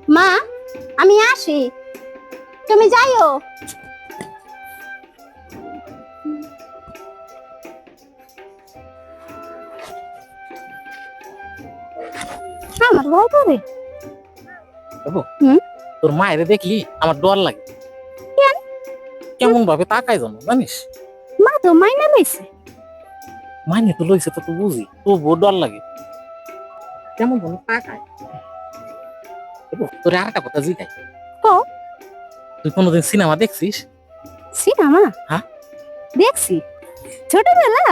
মা, আমি আসি, তুমি যাইও। আমার ভয় করে। বাবু, হুম? তোর মায়ের দেখলি আমার ডর লাগে। কেন? কেমন ভাবে তাকায় জানো জানিস? মা তো মাইনা লইছে। মাইনে তো লইছে তো বুঝি, তো বহু ডর লাগে। কেমন ভাবে তাকায়। বাবু, তোর আর একটা কথা জিগাই। কো? তুই কোনোদিন সিনেমা দেখছিস? সিনেমা? হ্যাঁ। দেখছি। ছোটবেলা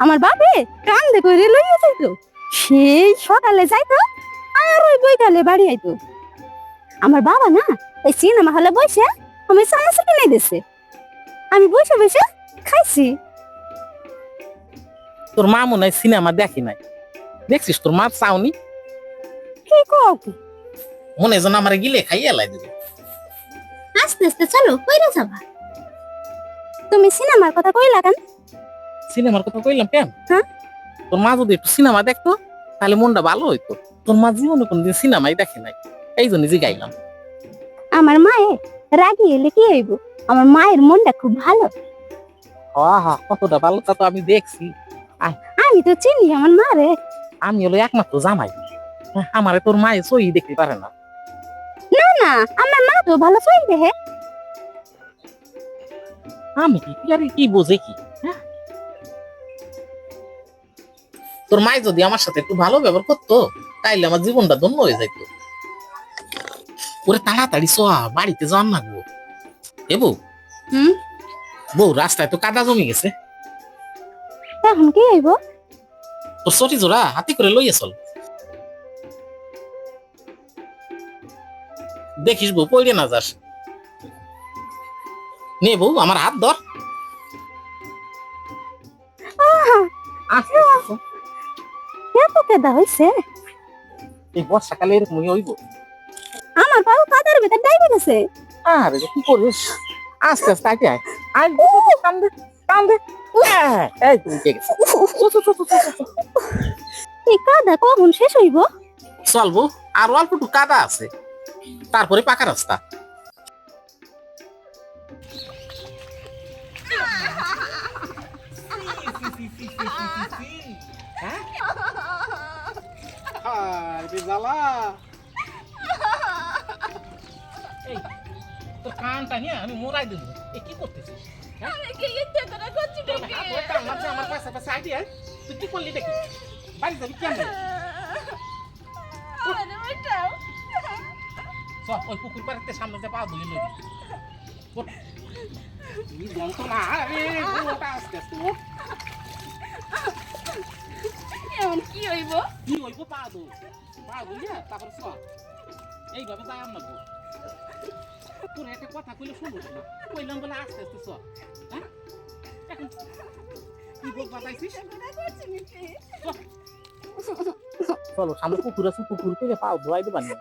আমার বাপে কান্দে করে লইয়া যাইতো। সেই সকালে যাইতো আর ওই বৈকালে বাড়ি আইতো। আমার বাবা না এই সিনেমা হলে বসে আমি সমোসা কিনে দিছে। আমি বসে বসে খাইছি। তোর মা মনে হয় সিনেমা দেখি নাই। দেখছিস তোর মা চাউনি? কি কও কি? মনে হয় যেন আমার গিলে খাইয়ে লাই দিবে। আস্তে আস্তে চলো, কইরা যাবা। তুমি সিনেমার কথা কইলা কেন? সিনেমার কথা কইলাম কেন? হ্যাঁ? তোর মা যদি একটু সিনেমা দেখতো তাহলে মনটা ভালো হইতো। তোর মা জীবনে কোনদিন সিনেমাই দেখে নাই, এই জন্য জিগাইলাম। আমার মায়ে রাগি এলে কি হইব? আমার মায়ের মনটা খুব ভালো। কতটা ভালো তা তো আমি দেখছি। আমি তো চিনি আমার মারে। আমি হলো একমাত্র জামাই। আমারে তোর মায়ে সই দেখতে পারে না। না না, আমার মা তো ভালো চই দেহে। আমি কি আর কি বোঝে কি? হ্যাঁ? তোর মাই যদি আমার সাথে একটু ভালো ব্যবহার করতো তাইলে আমার জীবনটা ধন্য হয়ে যাইতো। ওরে তাড়াতাড়ি সোয়া, বাড়িতে যান না গো। এ বউ, হুম? বউ রাস্তায় তো কাদা জমি গেছে। এখন কি হইব? তোর ছটি জোড়া হাতি করে লইয়া চল। দেখিস বউ পড়ে না যাস। নে বউ আমার হাত ধর। এত কেদা হইছে? এই বর্ষাকালে এরকমই হইব। আমার পাও কাদার ভিতর ডাইবে গেছে। আরে কি করিস? আস্তে আস্তে আগে আয়। আয় কান্দে কান্দে। এই তুমি কে গেছে? এই কাদা কখন শেষ হইব? চলবো আর অল্প একটু কাদা আছে, তারপরে পাকা রাস্তা। এই তোর কানটা নিয়ে আমি মোড়াই দেবো। এ কি করতেছিস? আমার পাশে পাশে আইডিয়া তুই কি করলি দেখি? বাড়ি যাবি কেমন? সব ওই পুকুর পাড়িতে সামনে যে পা ধুয়ে লবি। তুই যন্ত্রণা আরে ওটা আস্তে আস্তে ওঠ। এখন কি হইব? কি হইব? পা ধু, পা ধুইয়া তারপর সব এইভাবে যাই আমরা গো। তোর একটা কথা কইলে শুনবো না, কইলাম বলে আস্তে আস্তে সব। হ্যাঁ এখন তুই বল বাতাইছিস? চলো সামনে পুকুর আছে, পুকুর থেকে পা ধোয়াই দেবা না।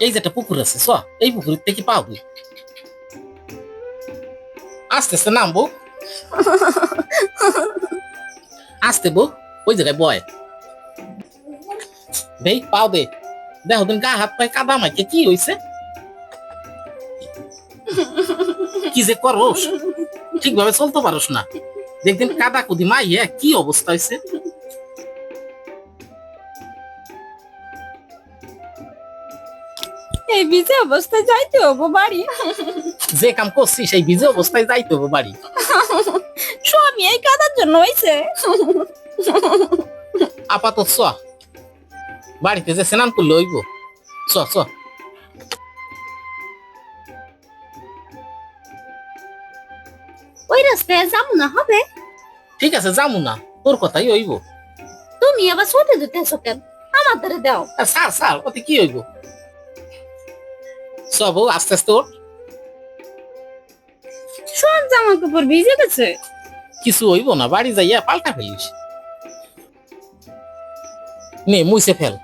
এই যে একটা পুকুর আছে চ, এই পুকুর থেকে পাও তুই। আস্তে আস্তে নামবো, আস্তে বউ, ওই জায়গায় বয় দেই পাও দে। দেখো তুমি গা হাত পায়ে কাদা মাইকে কি হইছে? কি যে করস, ঠিকভাবে চলতে পারস না। দেখদিন কাদা কুদি মাইয়া কি অবস্থা হয়েছে। এই বিজে অবস্থায় যাইতে হবো বাড়ি। যে কাম করছিস সেই ভিজে অবস্থায় যাইতে হবে বাড়ি। স্বামী এই কাদার জন্য হইছে। আপাতত চ, বাড়িতে যে স্নান করলে হইব। চ চ। ওই রাস্তায় যাবো না হবে? ঠিক আছে যামু না, তোর কথাই হইব। তুমি আবার ছোটে দিতে আসো কেন? আমার ধরে দাও। সার সার ওতে কি হইব? চ বউ আস্তে আস্তে ওঠ। সব জামা কাপড় ভিজে গেছে। কিছু হইব না, বাড়ি যাইয়া পাল্টা ফেলিস। নে মুইছে ফেল।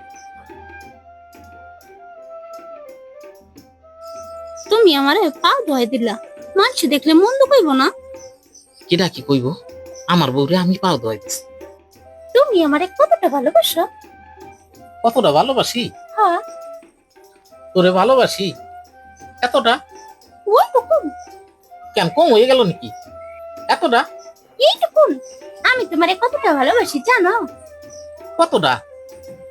তুমি আমারে পা ধোয়াই দিলা, মানুষ দেখলে মন্দ কইব না? কিডা কি কইব? আমার বউরে আমি পাও ধোয়াই দিছি। তুমি তুমি আমারে কতটা ভালোবাসো? কতটা ভালোবাসি? হ্যাঁ। তোরে ভালোবাসি এতটা? ওইটুকুন। কেন কম হয়ে গেল নাকি এতটা? এইটুকুন। আমি তোমারে কতটা ভালোবাসি জানো? কতটা?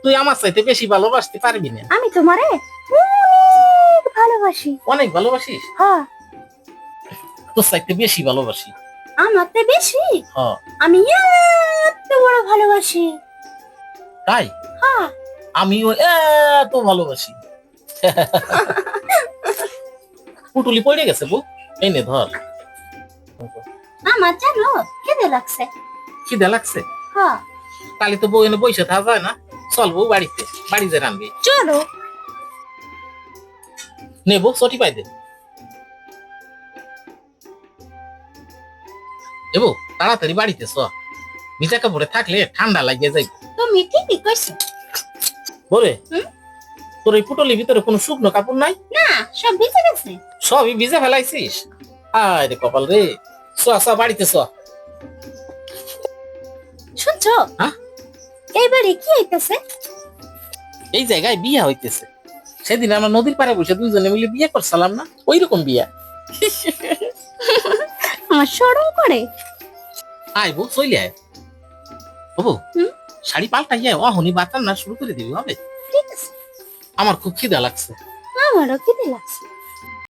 তুই আমার চাইতে বেশি ভালোবাসতে পারবি না। আমি তোমারে অনেক ভালোবাসি। অনেক ভালোবাসিস? হ্যাঁ। তোর চাইতে বেশি ভালোবাসি। আমারতে বেশি? হ্যাঁ। আমি এত বড় ভালোবাসি। তাই? হ্যাঁ। আমিও এত ভালোবাসি। পুটুলি পড়ে গেছে বউ, এই নে ধর। আমার জানো খিদে লাগছে। খিদে লাগছে? হ্যাঁ। কালি তো বউ এনে বসে থাকা যায় না, চল বউ বাড়িতে রানবি। চলো। নে বউ ছটি পাই দে। এবো তাড়াতাড়ি বাড়িতে চ, ভিজা কাপড়ে থাকলে ঠান্ডা লাগিয়ে যাই। তুমি ঠিকই কইছো। বলে হুম? তোর এই পুটলির ভিতরে কোনো শুকনো কাপড় নাই? না, সব ভিজে গেছে। সবই ভিজে ফেলাইছিস? আয় রে কপাল রে। বাড়িতে চ। শুনছো? হ্যাঁ? এইবারে কি হইতেছে? এই জায়গায় বিয়ে হইতেছে। সেদিন আমরা নদীর পাড়ে বসে দুইজনে মিলে বিয়ে করছিলাম না, ওই রকম বিয়া। আমার শরম করে। আয় বউ চলে আয়। বাবু হুম? শাড়ি পাল্টাইয়া অহনি বাতার না শুরু করে দিবি হবে? ঠিক আছে। আমার খুব খিদা লাগছে। আমারও খিদে লাগছে।